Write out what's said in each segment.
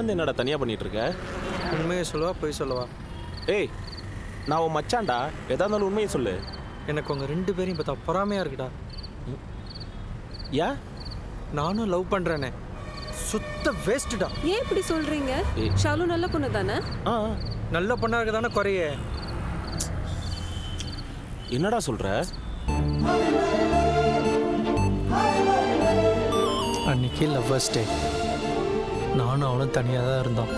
வந்து என்னடா தனியா பண்ணிட்டு இருக்க? உண்மையை சொல்லவா போய் சொல்லவா? ஏய், நான் உன் மச்சான்டா, எதா இருந்தாலும் உண்மையை சொல்லு. எனக்கு உங்க 2 பேரையும் பார்த்தா பொறாமையா இருக்குடா. ஏன்? நானும் லவ் பண்றேனே, சுத்த வேஸ்ட்டுடா. ஏன் இப்படி சொல்றீங்க? ஷாலு நல்ல பொண்ணு தானே? ஆ, நல்ல பொண்ணா இருக்க தானே குறையே. என்னடா சொல்ற? அன்னைக்கு லவ்வர்ஸ் டே, நானும் அவளும் தனியாக தான் இருந்தோம்.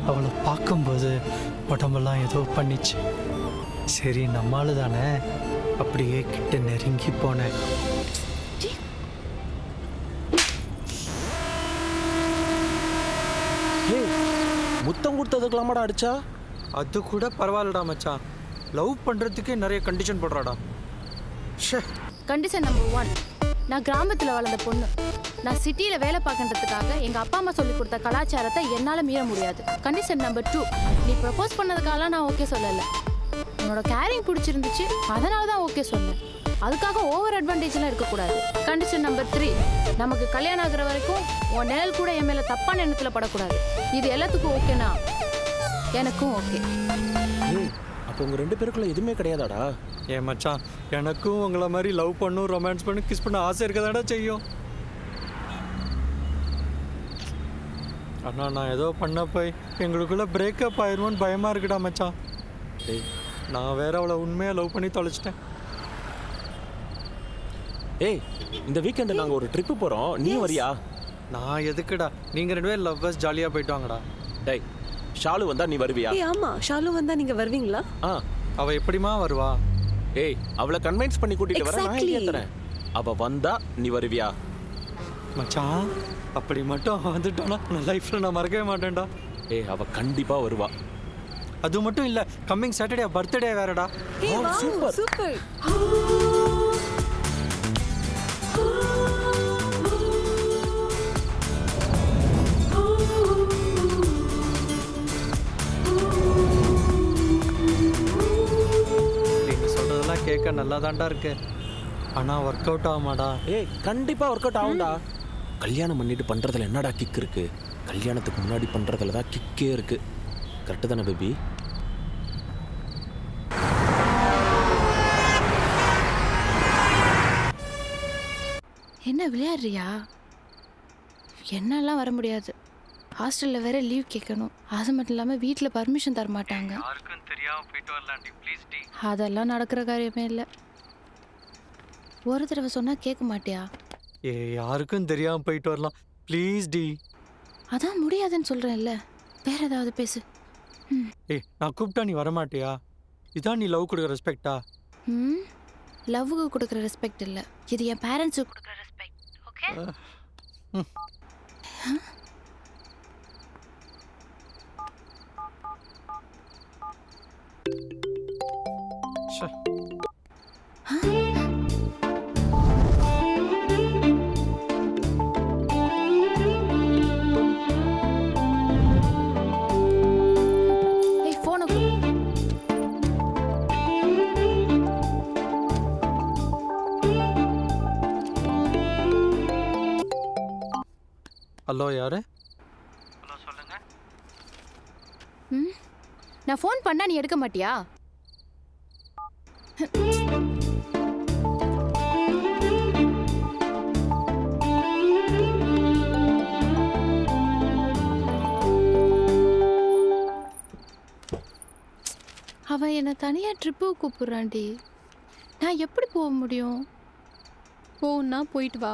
அவளை பார்க்கும்போது உடம்பெல்லாம் ஏதோ பண்ணிச்சு. சரி நம்மாலு தானே, அப்படியே கிட்ட நெருங்கி போனேன். ஏய், முத்தம் கொடுத்ததுக்கலாமாடா அடிச்சா? அது கூட பரவாயில்லடா மச்சான், லவ் பண்ணுறதுக்கே நிறைய கண்டிஷன் போடுறாடா. ஷே. கண்டிஷன் நம்பர் 1, நான் கிராமத்தில் வளர்ந்த பொண்ணு. நான் சிட்டியில் வேலை பார்க்கறதுக்காக எங்கள் அப்பா அம்மா சொல்லி கொடுத்த கலாச்சாரத்தை என்னால் மீற முடியாது. கண்டிஷன் நம்பர் 2, நீ ப்ரப்போஸ் பண்ணதுக்காக நான் ஓகே சொல்லலை. உன்னோட கேரிங் பிடிச்சிருந்துச்சு, அதனால தான் ஓகே சொன்னேன். அதுக்காக ஓவர் அட்வான்டேஜ்லாம் இருக்கக்கூடாது. கண்டிஷன் நம்பர் 3, நமக்கு கல்யாணம் ஆகுற வரைக்கும் உன் நிழல் கூட என் மேலே தப்பான எண்ணத்தில் படக்கூடாது. இது எல்லாத்துக்கும் ஓகேனா எனக்கும் ஓகே. ஏய், அப்போ உங்க 2 பேருக்குள்ள எதுவுமே கிடையாதாடா? ஏன் மச்சான், எனக்கும் உங்களை மாதிரி லவ் பண்ணும், ரொமான்ஸ் பண்ணி, கிஸ் பண்ண ஆசை இருக்கதாடா செய்யும். அண்ணா, நான் ஏதோ பண்ண போய் எங்களுக்குள்ள பிரேக்கப் ஆயிருமோன்னு பயமா இருக்குடா மச்சான். ஏய், நான் வேற அவளை உண்மையாக லவ் பண்ணி தொலைச்சிட்டேன். ஏய், இந்த வீக்கெண்டு நாங்கள் ஒரு ட்ரிப்பு போகிறோம், நீ வரியா? நான் எதுக்குடா, நீங்கள் 2 பேரும் லவ்வர்ஸ் ஜாலியாக போயிட்டு வாங்கடா. டேய், ஷாலு வந்தா நீ வருவியா? ஏய் ஆமா, ஷாலு வந்தா நீங்க வருவீங்களா? ஆ. அவள் எப்படிமா வருவா? ஏய், அவளை கன்வின்ஸ் பண்ணி கூட்டிட்டு வர நான் Exactly. ஐடியா தரேன். அவ வந்தா நீ வருவியா? மச்சான், அப்படி மட்டும் வந்துட்டோன்னா நான் லைஃப்பில் நான் மறக்கவே மாட்டேன்டா. ஏய், அவ கண்டிப்பா வருவா. அது மட்டும் இல்லை, கம்மிங் சாட்டர்டே பர்த்டே வேறடா. ஏய் வாவ், சூப்பர். சூப்பர். நீங்கள் சொல்கிறதெல்லாம் கேட்க நல்லா தான்டா இருக்கு, ஆனால் ஒர்க் அவுட் ஆகுமாடா? ஏய், கண்டிப்பா ஒர்க் அவுட் ஆகும்டா. கல்யாணம் பண்ணிட்டு பண்றதுல என்னடா கிக் இருக்கு? கல்யாணத்துக்கு முன்னாடி பண்றதுல தான் கிக்கே இருக்கு. கரெக்டு தானே பேபி? என்ன விளையாடுறியா? என்னெல்லாம் வர முடியாது. ஹாஸ்டலில் வேற லீவ் கேட்கணும். அது மட்டும் இல்லாமல் வீட்டில் பர்மிஷன் தர மாட்டாங்க. யாருக்கும் தெரியாமல் போயிட்டு வரலாண்டி, ப்ளீஸ் டி. அதெல்லாம் நடக்கிற காரியமே இல்லை. ஒரு தடவை சொன்னால் கேட்க மாட்டியா? யாருக்கும் தெரியாமல் போயிட்டு வரலாம், ப்ளீஸ் டி. அதான் முடியாதுன்னு சொல்கிறேன்ல, வேற ஏதாவது பேசு. நான் கூப்பிட்டா நீ வரமாட்டியா? இதான் நீ லவ் கொடுக்குற ரெஸ்பெக்டா? லவ்வுக்கு கொடுக்குற ரெஸ்பெக்ட் இல்லை, இது என் பேரண்ட்ஸுக்கு கொடுக்குற ரெஸ்பெக்ட். ஓகே? ஷே. ஏய், ஃபோனை கொடு. ஹலோ, யாரு? நான் ஃபோன் பண்ணா நீ எடுக்க மாட்டியா? அவன் என்னை தனியாக ட்ரிப்புக்கு கூப்பிட்றான்டி. நான் எப்படி போக முடியும்? போன்னா போயிட்டு வா.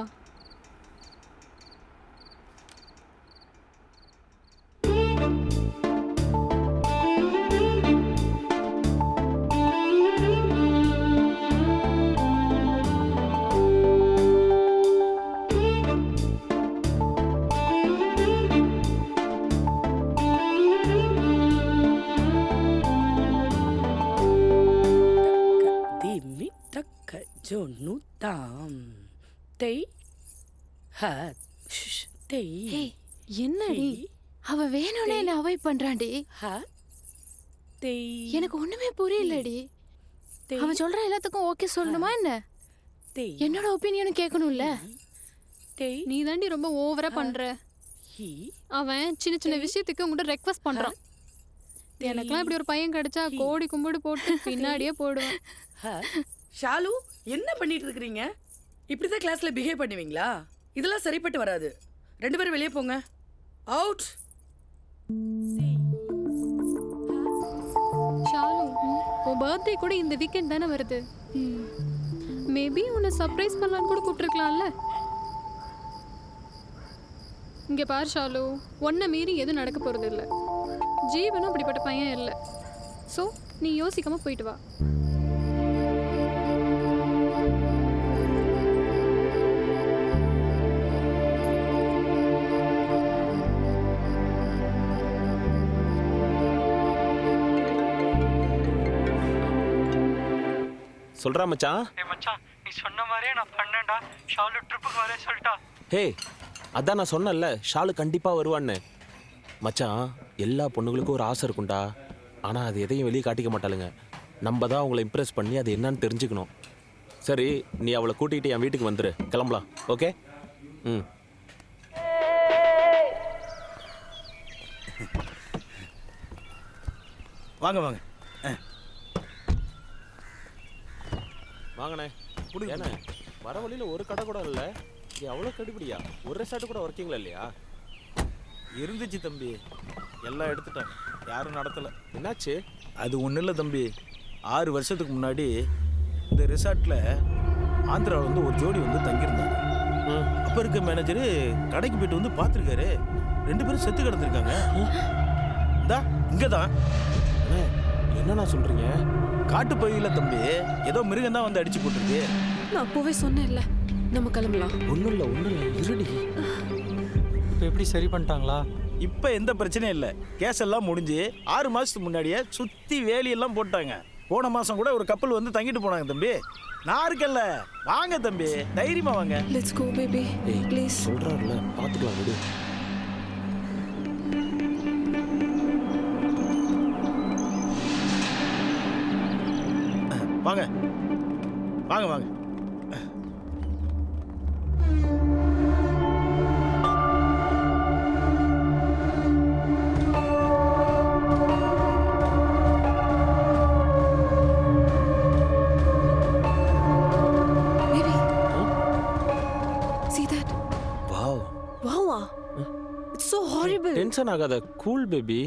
Jonu tam tei hat tei ஏய், என்னடி அவ வேணும்னே என்ன அவாய்ட் பண்றான்டி. hat tei எனக்கு ஒண்ணுமே புரியலடி. அவன் சொல்ற எல்லாத்துக்கும் ஓகே சொல்லணுமா என்ன? tei என்னோட ஒப்பீனியனும் கேட்கணும்ல. tei நீ தாண்டி ரொம்ப ஓவரா பண்ற. ஹி அவன் சின்ன சின்ன விஷயத்துக்கு உங்கள்கிட்ட ரெக்வஸ்ட் பண்றான். எனக்கெல்லாம் இப்படி ஒரு பையன் கிடைச்சா கோடி கும்பிடு போட்டு பின்னாடியே போயிடுவேன். ஷாலு என்ன பண்ணிட்டு இருக்கிறீங்க? இப்படிதான் கிளாஸ்ல பிஹேவ் பண்ணுவீங்களா? இதெல்லாம் சரிப்பட்டு வராது. 2 பேரும் வெளியே போங்க. அவுட். ஷாலு, உன் பர்த்டே கூட இந்த வீக்கெண்ட் தானே வருது. மேபி உன்னை சர்ப்ரைஸ் பண்ணலான்னு கூட கூப்பிட்டுருக்கலாம்ல. இங்கே பாரு ஷாலு, ஒன்றை மீறி எதுவும் நடக்க போகிறது இல்லை. ஜீவனும் அப்படிப்பட்ட பையன் இல்லை. ஸோ நீ யோசிக்காமல் போயிட்டு வா. சொல்றா மச்சான். மச்சான், நீ சொன்ன மாதிரியே நான் பண்ணேன்டா. ஷாலு ட்ரிப்புக்கு வரே சொல்லிட்டா. ஹே, அதான் நான் சொன்னேன்ல, ஷாலு கண்டிப்பாக வருவான்னு. மச்சான், எல்லா பொண்ணுங்களுக்கும் ஒரு ஆசை இருக்கும்டா. ஆனால் அது எதையும் வெளியே காட்டிக்க மாட்டாளுங்க. நம்ம தான் அவங்கள இம்ப்ரெஸ் பண்ணி அது என்னன்னு தெரிஞ்சுக்கணும். சரி, நீ அவளை கூட்டிகிட்டு என் வீட்டுக்கு வந்துரு. கிளம்பலாம். ஓகே? ம். வாங்க வாங்க. வாங்கண்ணே. ஏண்ணே, வர வழியில் ஒரு கடை கூட இல்லை. இது அவ்வளோ கடுபடியா? ஒரு ரெசார்ட் கூட ஒர்க்கிங்களா இல்லையா? இருந்துச்சு தம்பி, எல்லாம் எடுத்துட்டாங்க. யாரும் நடத்தலை. என்னாச்சு? அது ஒன்றும் இல்லை தம்பி. 6 வருஷத்துக்கு முன்னாடி இந்த ரிசார்ட்டில் ஆந்திராவில் வந்து ஒரு ஜோடி வந்து தங்கியிருந்தாங்க. அப்போ இருக்க மேனேஜரு கடைக்கு போயிட்டு வந்து பார்த்துருக்காரு. 2 பேரும் செத்து கிடந்திருக்காங்க. இந்தா இங்கே தான். என்னண்ணா சொல்கிறீங்க? காட்டு பகுதியில் தம்பி, ஏதோ மிருகம் தான் வந்து அடிச்சு போட்டிருக்கு. நான் அப்போவே சொன்னேன்ல, நம்ம கிளம்பலாம். ஒன்றும் இல்லை, இருடி. இப்போ எப்படி சரி பண்ணிட்டாங்களா? இப்போ எந்த பிரச்சனையும் இல்லை. கேஸ் எல்லாம் முடிஞ்சு 6 மாதத்துக்கு முன்னாடியே சுற்றி வேலியெல்லாம் போட்டாங்க. போன மாதம் கூட ஒரு கப்பல் வந்து தங்கிட்டு போனாங்க தம்பி. நான் இருக்கல்ல, வாங்க தம்பி, தைரியமா வாங்க. Let's go baby, please. சொல்கிறாருல, பார்த்துக்கலாம் விடு. வாங்க வாங்க வாங்க. Baby, see that? Wow. Wow, it's so horrible. Tension ஆகாத, கூல் பேபி.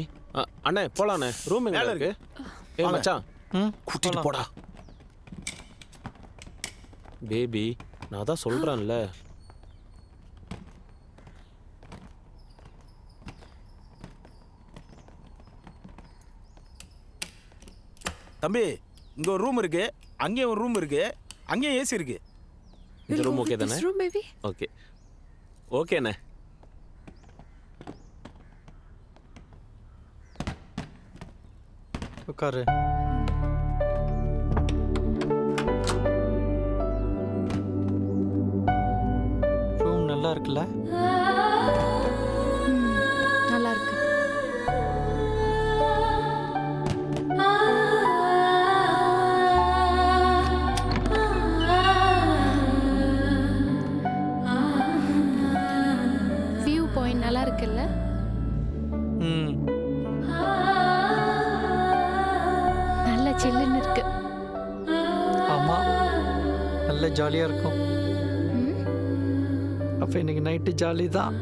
அண்ணே போலாண்ணே. ரூம் எங்க இருக்கு? ஏய் மச்சான், கூட்டிட்டு போடா. பேபி, நான் தான் சொல்றேன்ல. தம்பி, இங்க ஒரு ரூம் இருக்கு, அங்கேயும் ஒரு ரூம் இருக்கு, அங்கேயும் ஏசி இருக்கு. இந்த ரூம் ஓகே தானே? This room, baby. ஓகே ஓகேண்ணே. உட்காரு. ரூம் நல்லா இருக்குல்ல? நல்லா இருக்கு. வியூ பாயிண்ட் நல்லா இருக்குல்ல? ம். நல்ல சில்லுன்னு இருக்கு. ஆமா, நல்ல ஜாலியாக இருக்கும். ம். அப்போ இன்னைக்கு நைட்டு ஜாலி தான்.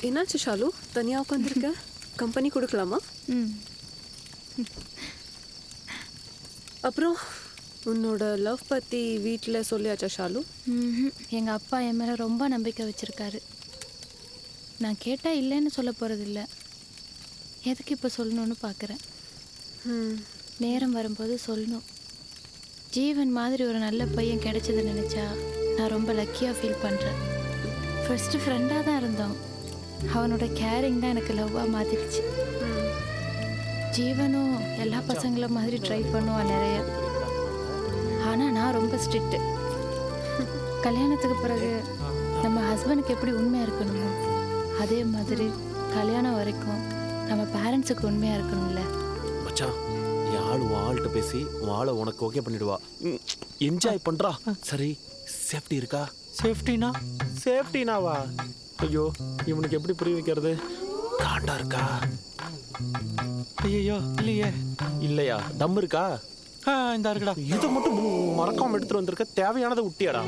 என்னாச்சு ஷாலு, தனியா உட்காந்துருக்க? கம்பெனி கொடுக்கலாமா? ம். அப்புறம் உன்னோட லவ் பற்றி வீட்டில் சொல்லியாச்சா ஷாலு? எங்கள் அப்பா என் மேலே ரொம்ப நம்பிக்கை வச்சுருக்காரு. நான் கேட்டால் இல்லைன்னு சொல்ல போகிறதில்ல. எதுக்கு இப்போ சொல்லணும்னு பார்க்குறேன். நேரம் வரும்போது சொல்லணும். ஜீவன் மாதிரி ஒரு நல்ல பையன் கிடைச்சதை நினச்சா நான் ரொம்ப லக்கியாக ஃபீல் பண்ணுறேன். ஃபர்ஸ்ட்டு ஃப்ரெண்டாக தான் இருந்தோம். அவனோட கேரிங் தான் எனக்கு லவ்வாக மாற்றிடுச்சு. ஜீவனும் எல்லா பசங்களும் மாதிரி ட்ரை பண்ணுவான் நிறைய. ஆனால் நான் ரொம்ப ஸ்ட்ரிக்ட்டு. கல்யாணத்துக்கு பிறகு நம்ம ஹஸ்பண்டுக்கு எப்படி உண்மையாக இருக்கணுமோ அதே மாதிரி கல்யாணம் வரைக்கும் நம்ம பேரண்ட்ஸுக்கு உண்மையாக இருக்கணும்ல. மச்சான் என் ஆள் உன் ஆள்கிட்ட பேசி உன் ஆளை உனக்கு ஓகே பண்ணிடுவா. என்ஜாய் பண்றா. சரி சேஃப்டி இருக்கா? சேஃப்டினா? சேஃப்டினாவா? ஐயோ இவனுக்கு எப்படி புரிய வைக்கிறது? காண்டா இருக்கா? ஐயோ இல்லையே. இல்லையா? தம் இருக்கா? இந்த இருக்குடா. இதை மட்டும் மறக்காம எடுத்துட்டு வந்திருக்க. தேவையானதை விட்டியாடா?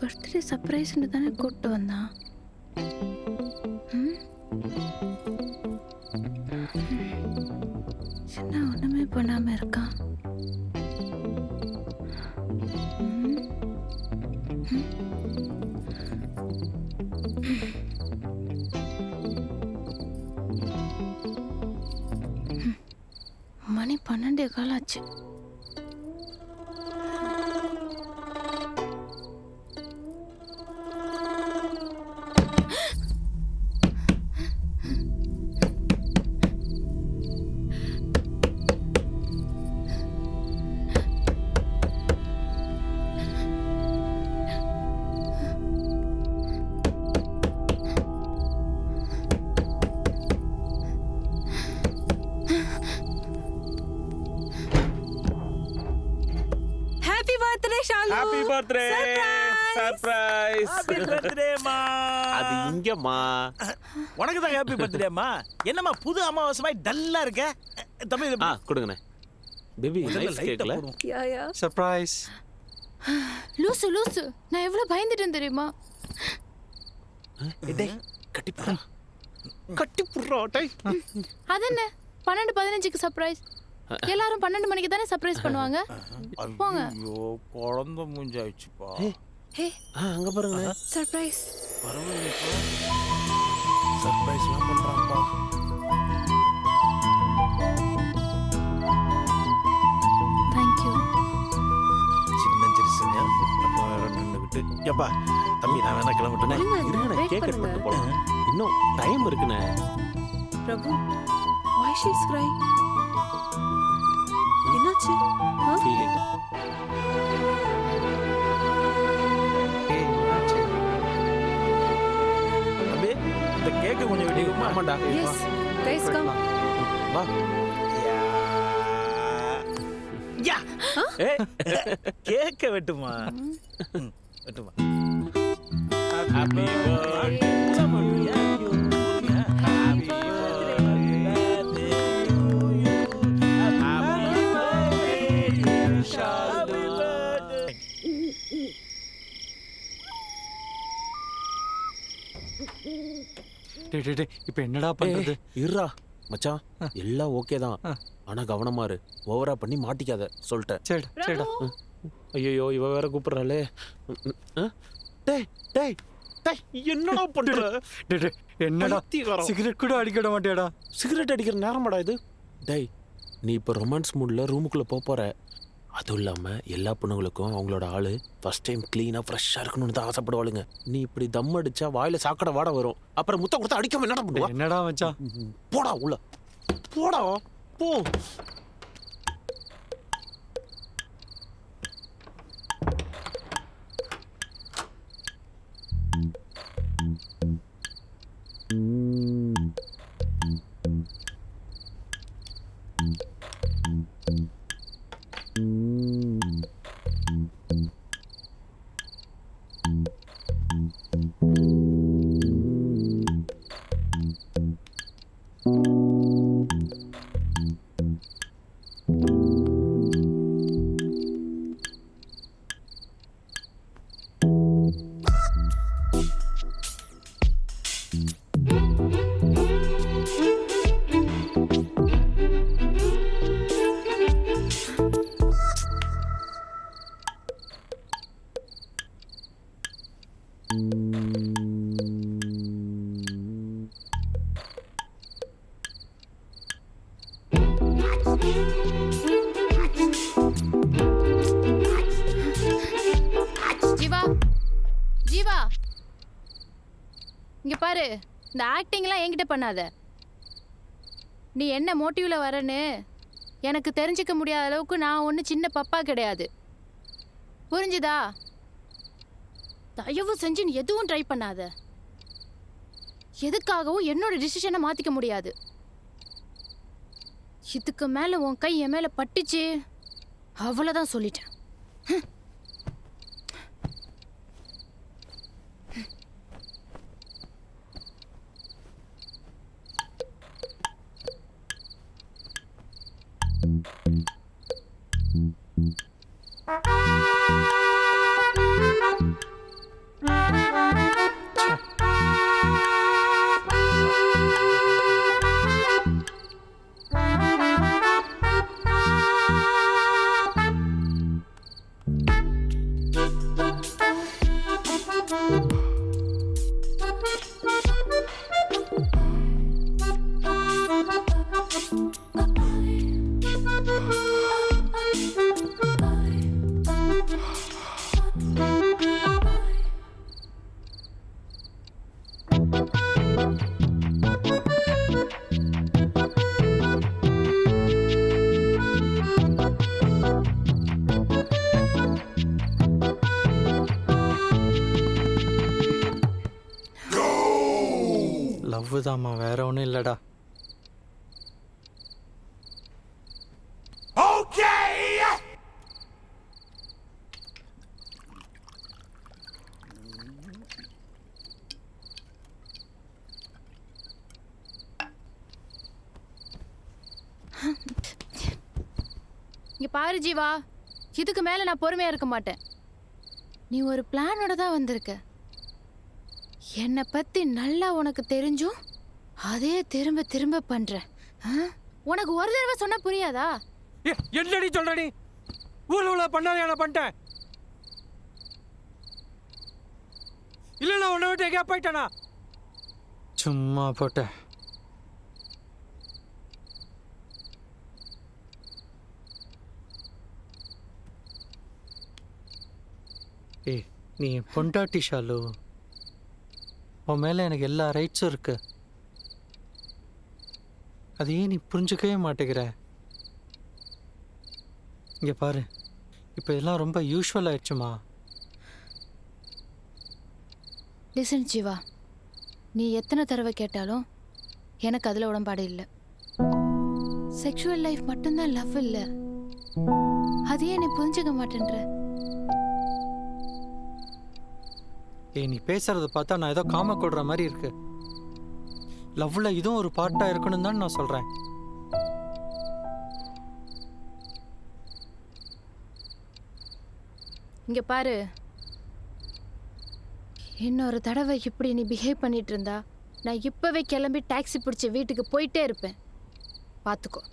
பர்த்டே சர்ப்ரைஸ்னு தானே கூப்பிட்டு வந்தான். சின்ன ஒன்றுமே பண்ணாமல் இருக்கான். மணி 12:15 ஆச்சு. Happy birthday. சர்ப்ரைஸ். ஹாப்பி பர்த்டேமா. அது இங்கம்மா. உனக்கு தான் ஹாப்பி பர்த்டேமா. என்னம்மா புது அமாவாசை டல்லா இருக்க? தம்பி கொடுங்கண்ணே. பேபி நைஸ் கேக்ல. சர்ப்ரைஸ். லூசு லூசு, நான் எவ்வளோ பயந்துட்டேன் தெரியுமா? டேய் கட்டிப்புறா. கட்டிப்புறா டேய். அது என்ன 12:15க்கு சர்ப்ரைஸ்? எல்லாரும் 12 மணிக்கு தானே சர்ப்ரைஸ் பண்ணுவாங்க. போங்க. ஐயோ குழந்தை மூஞ்சாயிடுச்சுப்பா. ஹே அங்க பாருங்க. சர்ப்ரைஸ். பரவாயில்லைப்பா. சர்ப்ரைஸ்லாம் பண்றான்ப்பா. Thank you. சின்ன சிறுசுங்க நம்ம வேற நின்னுக்கிட்டு. ஏப்பா தம்பி நான் வேணா கிளம்பட்டேனே. இருங்கண்ணே கேக் கட் பண்ணிட்டு போலாம். இன்னும் டைம் இருக்குண்ணே. பிரபு, why she's crying? என்னாச்சு? ஃபீலிங். தம்பி இந்த கேக்க கொஞ்சம் வெட்டிக்குமா? ஆமாடா. Yes, guys come. வா. யா ஏய் கேக்க வெட்டுமா? வெட்டுமா. Happy birthday. இப்போ என்னடா பண்றது? இருடா மச்சான், எல்லாம் ஓகே தான். ஆனா கவனமா இரு. ஓவரா பண்ணி மாட்டிக்காத சொல்லிட்டேன். சரி சரிடா. ஐயோ இவ வேற கூப்பிடுறாளே. டேய் டேய் டேய் என்னடா பண்ற? என்னடா பைத்தியக்காரன். சிகரெட் கூட அடிக்க மாட்டியாடா? சிகரெட் அடிக்கிற நேரமாடா இது? டேய் நீ இப்போ ரொமான்ஸ் மூட்ல ரூமுக்குள்ள போற. அதுவும் இல்லாமல் எல்லா பொண்ணுங்களுக்கும் அவங்களோட ஆள் ஃபர்ஸ்ட் டைம் க்ளீனாக ஃப்ரெஷ்ஷாக இருக்கணும்னு தான் ஆசைப்படுவாளுங்க. நீ இப்படி தம் அடிச்சா வாயில் சாக்கடை வாட வரும். அப்புறம் முத்த கொடுத்தா அடிக்காம என்னடா பண்ணுவா? என்னடா மச்சான்? போடா உள்ள போடா போ. இங்க பாரு, இந்த ஆக்டிங்லாம் என்கிட்ட பண்ணாத. நீ என்ன மோட்டிவ்ல வரன்னு எனக்கு தெரிஞ்சுக்க முடியாத அளவுக்கு நான் ஒன்றும் சின்ன பப்பா கிடையாது. புரிஞ்சுதா? தயவு செஞ்சு நீ எதுவும் ட்ரை பண்ணாத. எதுக்காகவும் என்னோட டிசிஷனை மாத்திக்க முடியாது. இதுக்கு மேல உன் கை என் மேல பட்டுச்சு, அவ்வளவுதான் சொல்லிட்டேன். லவ் தாம்மா, வேற ஒன்றும் இல்லைடா. இங்க பாரு ஜீவா, இதுக்கு மேல நான் பொறுமையா இருக்க மாட்டேன். நீ ஒரு பிளானோட தான் வந்திருக்க. என்னை பத்தி நல்லா உனக்கு தெரிஞ்சும் அதே திரும்ப திரும்ப பண்ற. உனக்கு ஒரு தடவை சொன்னா புரியாதா? என்னடி சொல்ற நீ? ஊர்ல பண்ணாத என்ன பண்ணிட்டேன்? இல்ல நான் உன்னை விட்டு எங்கேயா போயிட்டேனா? சும்மா போட்டேன். ஏய், நீ பொண்டாட்டி ஷாலு. உன் மேலே எனக்கு எல்லா ரைட்ஸும் இருக்கு. அதையே நீ புரிஞ்சுக்கவே மாட்டேங்கிற. இங்கே பாரு, இப்போ இதெல்லாம் ரொம்ப யூஸ்வல் ஆயிடுச்சுமா. லிசன் ஜீவா, நீ எத்தனை தடவை கேட்டாலும் எனக்கு அதில் உடன்பாடு இல்லை. செக்ஷுவல் லைஃப் மட்டும்தான் லவ் இல்லை. அதையே நீ புரிஞ்சுக்க மாட்டேன்ற. ஏய், நீ பேசுறத பார்த்தா நான் ஏதோ காம கொடுற மாதிரி இருக்கு. லவ்ல இதுவும் ஒரு பார்ட்டா இருக்கணும் தான் நான் சொல்றேன். இங்க பாரு, இன்னொரு தடவை இப்படி நீ பிஹேவ் பண்ணிட்டு இருந்தா நான் இப்பவே கிளம்பி டாக்ஸி பிடிச்சி வீட்டுக்கு போயிட்டே இருப்பேன். பார்த்துக்கோ.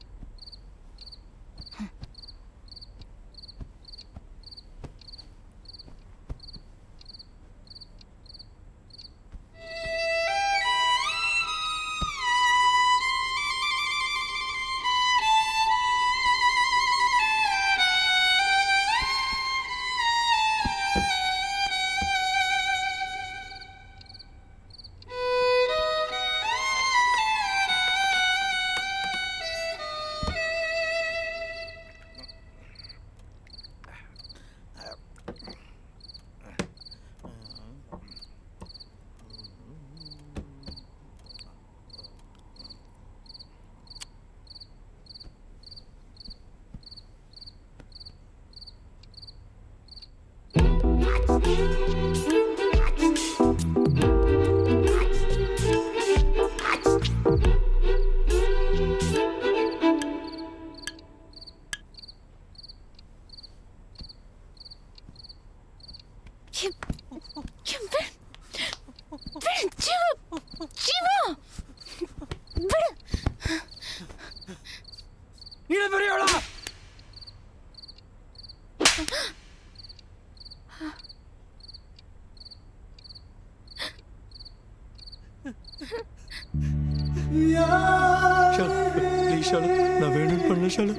நான் வேணும் பண்ணல ஷாலு.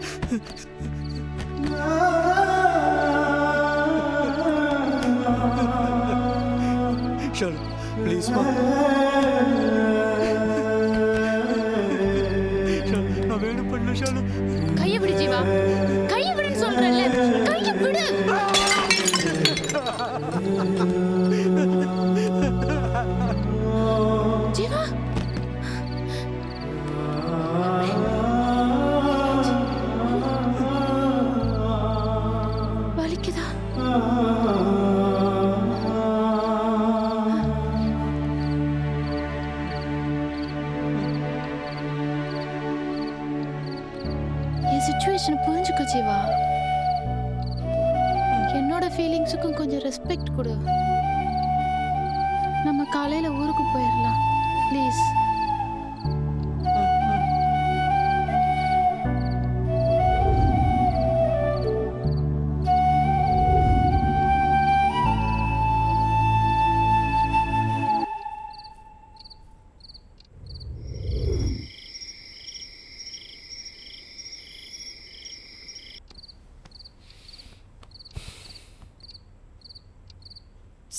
ஷாலு ப்ளீஸ்மா. நான் வேணும் பண்ண ஷாலு. கையை விடு ஜீவா, கையை விடுன்னு சொல்றேன்ல, கையை விடு. ஜீவா வலிக்குதா? என் சிச்சுவேஷனை புரிஞ்சுக்க ஜீவா. என்னோட ஃபீலிங்ஸுக்கும் கொஞ்சம் ரெஸ்பெக்ட் கொடு. நம்ம காலையில ஊருக்கு போயிடலாம் ப்ளீஸ்.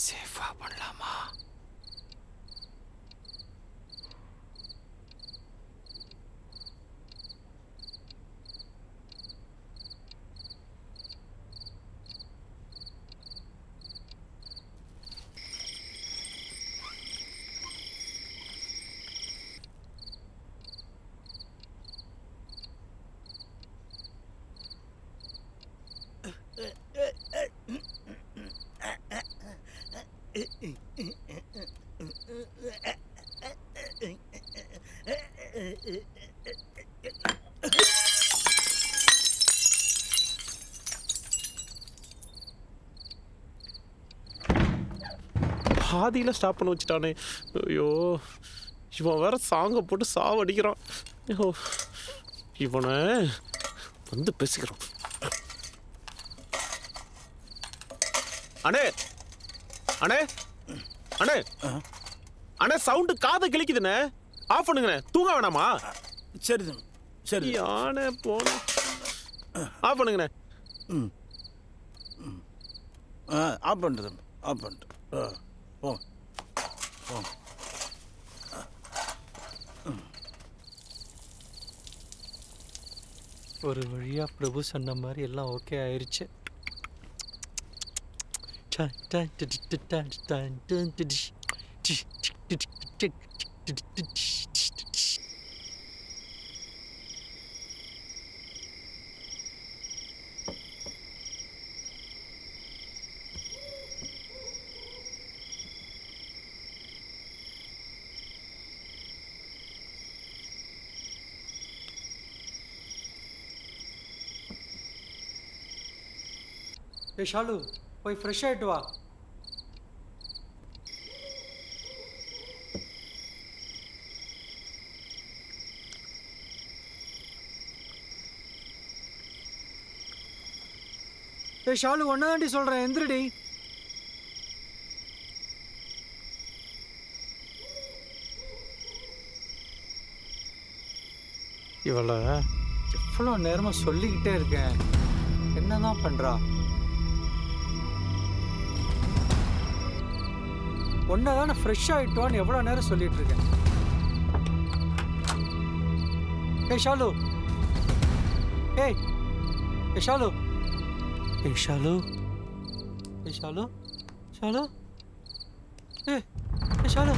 சேஃபா பண்ணலாமா? பாதியில் ஸ்டாப் பண்ண வச்சுட்டானே. ஐயோ, இவன் வேற சாங்கை போட்டு சாவடிக்கிறான். ஐயோ, இவனை வந்து பேசிக்கிறான். அண்ணே அண்ணே அண்ணே அண்ணே, சவுண்டு காதை கிழிக்குதுண்ணே. ஆஃப் பண்ணுங்கண்ணே. தூங்க வேணாமா? சரி சரி. யானை போன ஆஃப் பண்ணுங்கண்ணே. ஆஃப் பண்ணிட்டு தம்பி, ஆஃப் பண்ணிட்டு போ போ. ஒரு வழியா பிரபு சொன்ன மாதிரி எல்லாம் ஓகே ஆயிருச்சு. ஏய் ஷாலு, போய் ஃப்ரெஷ் ஆகிட்டு வா. ஏய் ஷாலு, ஒன்னாண்டி சொல்கிறேன், எந்திரடி. இவளை எவ்வளோ நேரமாக சொல்லிக்கிட்டே இருக்கேன், என்னதான் பண்ணுறா? ஒன்றை தானே ஃப்ரெஷ் ஆகிட்டோன்னு எவ்வளோ நேரம் சொல்லிட்டு இருக்கேன். ஏய் ஷாலு, ஏய் ஏய் ஷாலு, ஏய் ஷாலு, ஏய் ஷாலு, ஷாலு, ஏய் ஏய் ஷாலு.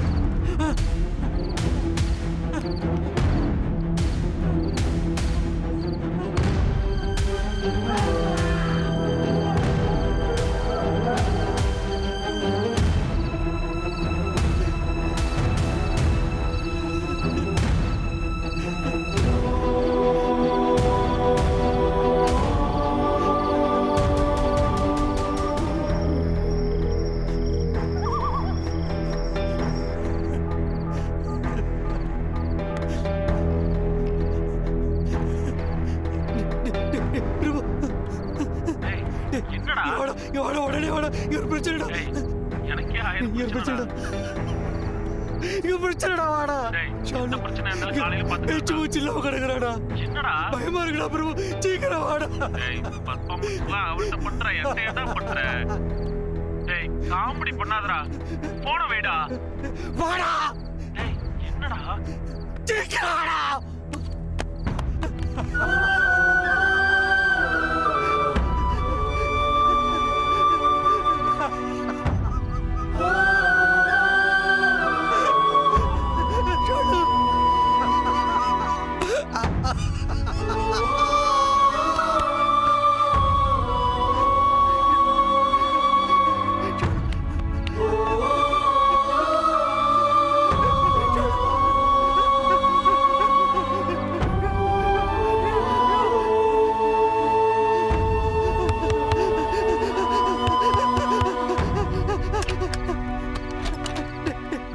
பயமா இருக்குடா பிரபு, சீக்கிரம் வாடா. காமெடி பண்ணாதடா. போன வைடா. வாடா. டேய் என்னடா? சீக்கிரம் வாடா.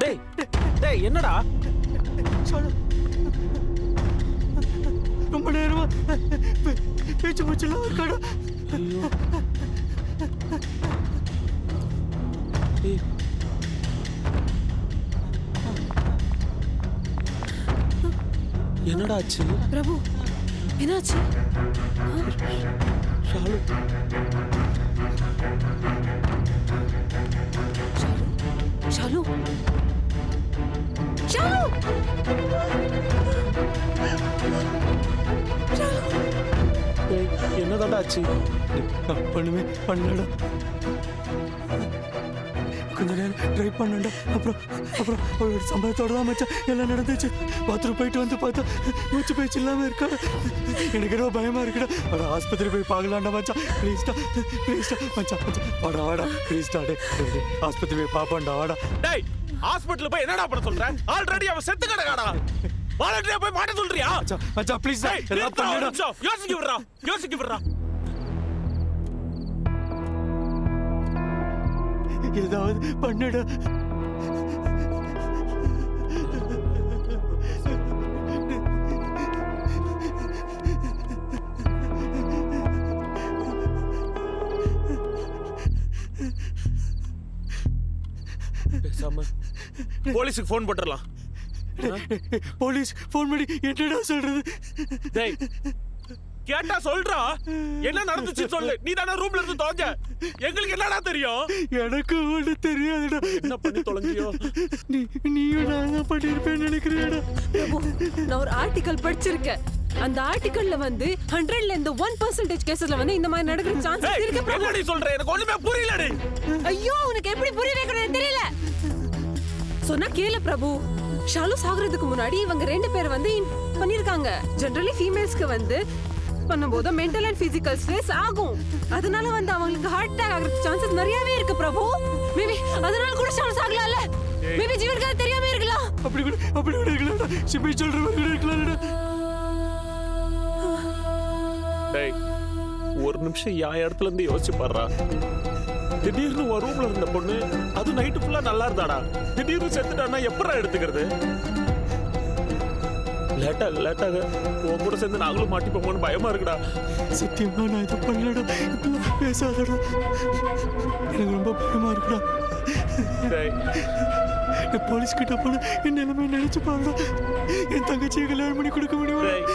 டேய் டேய் என்னடா? ரொம்ப நேரமா பேச்சு மூச்செல்லாம் இருக்காடா. ஐயோ. ஏய். என்னடா ஆச்சு? பிரபு என்னாச்சு? ஷாலு ஷாலு ஷாலு டேய் என்னதாடா ஆச்சு? நான் பண்ணுமே பண்ணலடா. கொஞ்ச நேரம் ட்ரை பண்ணேன்டா. அப்புறம் அவளோட சம்பளத்தோட தான் மச்சான் எல்லாம் நடந்துச்சு. பாத்ரூம் போயிட்டு வந்து பார்த்தா மூச்சு பேச்சு இல்லாமல் இருக்காடா. எனக்கு ரொம்ப பயமா இருக்குடா. அவட ஆஸ்பத்திரி போய் பார்க்கலாம்டா மச்சான். ப்ளீஸ்டா மச்சான் வாடா வாடா ப்ளீஸ்டா. டே ஆஸ்பத்திரி போய் பார்ப்போம்டா வாடா. டேய் ஹாஸ்பிடல்ல போய் என்னடா பண்ண சொல்ற? ஆல்ரெடி அவன் செத்து கிடக்காடா. வாலண்டியரா போய் மாட்ட சொல்றியா? மச்சான் ப்ளீஸ் டா. எல்லாம் பண்ணுடா. யோசிக்க விடுறா. ஏதாவது பண்ணுடா. பேசாம போலீஸுக்கு ஃபோன் போட்டுறலாம். போலீஸ் ஃபோன் பண்ணி என்னடா சொல்றது? டேய் கேட்டா சொல்றா. என்ன நடந்துச்சு சொல்லு. நீ தானே ரூம்ல இருந்து தொலைஞ்ச. எங்களுக்கு என்னடா தெரியும்? எனக்கு ஒண்ணு தெரியாதுடா. என்ன பண்ணி தொலைஞ்சியோ? நீயும் நான் பண்ணிருப்பேன்னு நினைக்கிறேடா. பிரபு நான் ஒரு ஆர்டிகல் படிச்சிருக்கேன். அந்த ஆர்டிகல்ல வந்து 100ல இந்த 1% கேசஸ்ல வந்து இந்த மாதிரி நடக்கிற சான்சஸ் இருக்கு பிரபு. என்னடி சொல்ற? எனக்கு ஒண்ணுமே புரியலடி. ஐயோ உனக்கு எப்படி புரிய வைக்கணும்னு தெரியல. சொன்னா கேளு பிரபு. ஷாலு சாகுறதுக்கு முன்னாடி இவங்க 2 பேர் வந்து பண்ணிருக்காங்க. ஜெனரலி ஃபீமேல்ஸ்க்கு வந்து பண்ணும்போது மென்டல் அண்ட் பிசிக்கல் ஸ்ட்ரெஸ் ஆகும். அதனால வந்து அவங்களுக்கு ஹார்ட் அட்டாக் ஆகிறதுக்கு சான்சஸ் நிறையவே இருக்கு பிரபு. மேபி அதனால கூட ஷாலு சாகலாம்ல. மேபி ஜீவனுக்கு அது தெரியாம இருக்கலாம். அப்படி கூட இருக்கலாம்டா. சிபி சொல்ற மாதிரி இருக்கலாம்டா. டேய் ஒரு நிமிஷம் யா இடத்துல இருந்து யோசிச்சு பாடுறா. திடீர்னு ஒரு ரூம்ல இருந்த பொண்ணு அது நைட்டு ஃபுல்லா நல்லா இருந்தாடா. திடீர்னு செத்துட்டான்னா எப்படா எடுத்துக்கிறது? லேட்டாக உன் கூட சேர்ந்து நாங்களும் மாட்டிப்போமோன்னு பயமா இருக்குடா. சத்தியமா நான் இதை பண்ணலடா. இப்பெல்லாம் பேசாதடா. எனக்கு ரொம்ப பயமா இருக்குடா. டேய் போலீஸ் கிட்ட போன என் நிலைமை நினைச்சு பாருடா. என் தங்கச்சியை கல்யாணம் பண்ணி கொடுக்க முடியுமா? டேய்.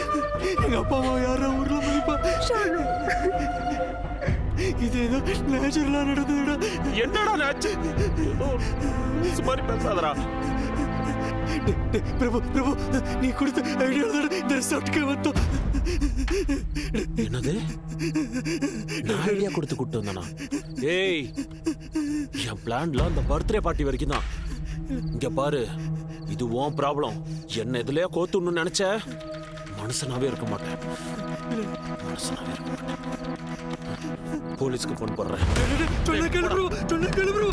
எங்க அப்பா அம்மா யாரா ஊர்ல மதிப்பா? இது ஏதோ நேச்சுரலா நடந்ததுடா. என்னடா ஆச்சு? ஏதோ லூசு மாதிரி பேசாதடா. பிரபு நீ கொடுத்த ஐடியா இந்த ரிசார்ட்டுக்கே வந்தோம். என்னது? நான் ஐடியா கொடுத்து கூட்டு வந்தானா? ஏய் என் பிளான்ல அந்த பர்த்டே பார்ட்டி வரைக்கும் தான். இங்க பாரு, இது உன் ப்ராப்ளம். என்ன இதுலயே கோத்துன்னு நினைச்ச மனுஷனாவே இருக்க மாட்டேன். போலீஸ்க்கு போன் போடுறேன். சொன்ன கேளு ப்ரோ.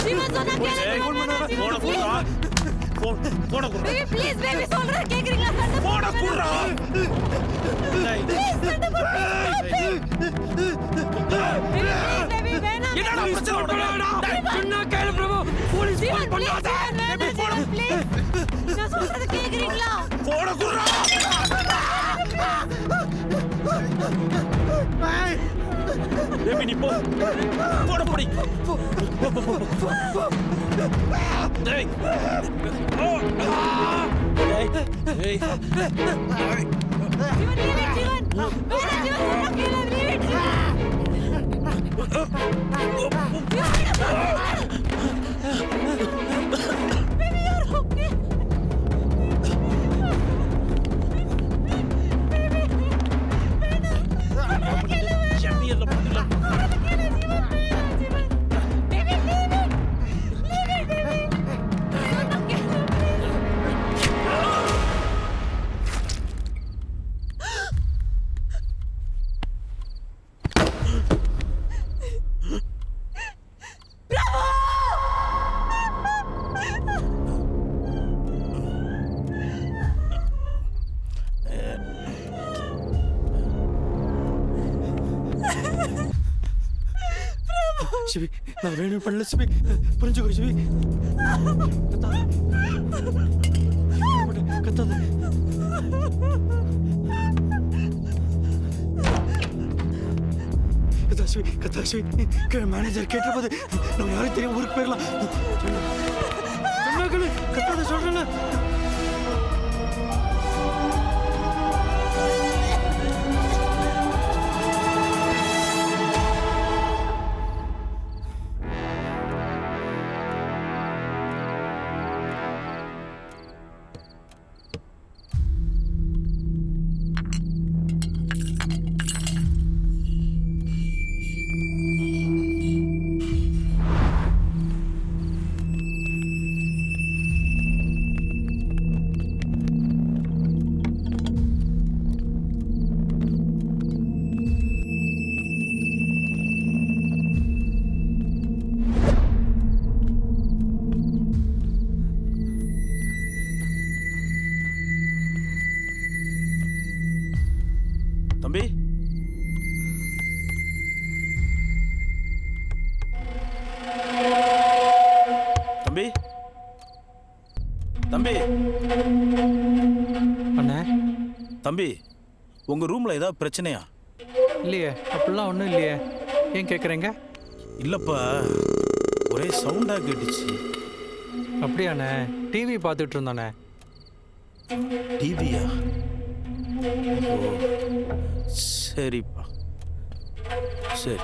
ஜீவன் சொன்னா கேளு. போன குடுறா. பேபி ப்ளீஸ் பேபி சொல்ற கேக்குறீங்களா? சண்டை போன குடுறா. பேபி வேணாம். என்னடா பிரச்சனை உனக்கு? சொன்னா கேளு ப்ரோ. போலீஸ் ஜீவன் பண்ணாத. ப்ளீஸ் நான் சொல்றது கேக்குறீங்களா? போன குடுறா. பேபி நீ போ. போட போடி. டேய். ஏய். ஜீவன் leave it, ஜீவன். வேணாம் ஜீவன் சொன்னா கேளு leave it. சிவி நான் வேணும் பண்ணல சிவி புரிஞ்சுக்கோ சிவி கத்தாத கத்தா சிவி மேனேஜர் கேட்டபோது நம்ம யாரும் தெரியும் ஊருக்கு போயிடலாம் கத்தாத சொல்றல தம்பி தம்பி தம்பி அண்ணே தம்பி உங்க ரூம்ல ஏதாவது பிரச்சனையா? இல்லையே அப்படிலாம் ஒன்றும் இல்லையே ஏன் கேட்குறீங்க? இல்லப்பா ஒரே சவுண்டா கேட்டுச்சு. அப்படியாண்ணே டிவி பார்த்துட்டு இருந்தோண்ணே. டிவியா? ஓ சரிப்பா சரி.